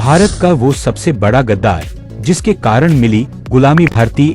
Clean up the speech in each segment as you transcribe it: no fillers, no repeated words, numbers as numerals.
भारत का वो सबसे बड़ा गद्दार जिसके कारण मिली गुलामी। भारतीय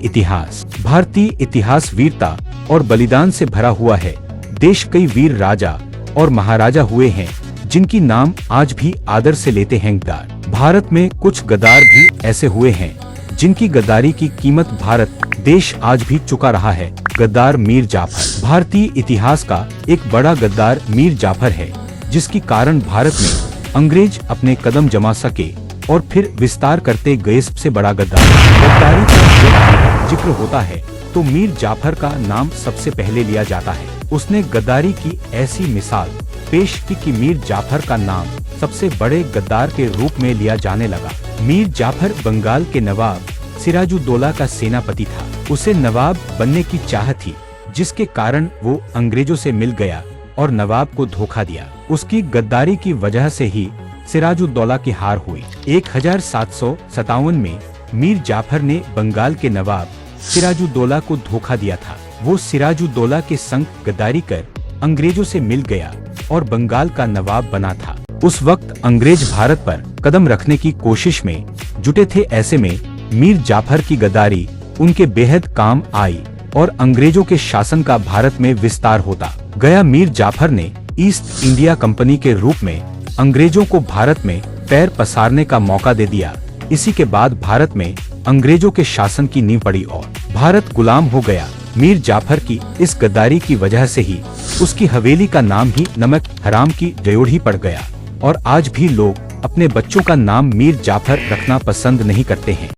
इतिहास वीरता और बलिदान से भरा हुआ है। देश कई वीर राजा और महाराजा हुए हैं जिनकी नाम आज भी आदर से लेते हैं गद्दार। भारत में कुछ गद्दार भी ऐसे हुए हैं जिनकी गद्दारी की कीमत भारत देश आज भी चुका रहा है। गद्दार मीर जाफर। भारतीय इतिहास का एक बड़ा गद्दार मीर जाफर है जिसके कारण भारत में अंग्रेज अपने कदम जमा सके और फिर विस्तार करते गए। सबसे बड़ा गद्दारी का जिक्र होता है तो मीर जाफर का नाम सबसे पहले लिया जाता है। उसने गद्दारी की ऐसी मिसाल पेश की कि मीर जाफर का नाम सबसे बड़े गद्दार के रूप में लिया जाने लगा। मीर जाफर बंगाल के नवाब सिराजुद्दौला का सेनापति था। उसे नवाब बनने की चाह थी जिसके कारण वो अंग्रेजों से मिल गया और नवाब को धोखा दिया। उसकी गद्दारी की वजह से ही सिराजुद्दौला की हार हुई। 1757 में मीर जाफर ने बंगाल के नवाब सिराजुद्दौला को धोखा दिया था। वो सिराजुद्दौला के संग गद्दारी कर अंग्रेजों से मिल गया और बंगाल का नवाब बना था। उस वक्त अंग्रेज भारत पर कदम रखने की कोशिश में जुटे थे। ऐसे में मीर जाफर की गद्दारी उनके बेहद काम आई और अंग्रेजों के शासन का भारत में विस्तार होता गया। मीर जाफर ने ईस्ट इंडिया कंपनी के रूप में अंग्रेजों को भारत में पैर पसारने का मौका दे दिया। इसी के बाद भारत में अंग्रेजों के शासन की नींव पड़ी और भारत गुलाम हो गया। मीर जाफर की इस गद्दारी की वजह से ही उसकी हवेली का नाम ही नमक हराम की जयोढ़ी पड़ गया और आज भी लोग अपने बच्चों का नाम मीर जाफर रखना पसंद नहीं करते हैं।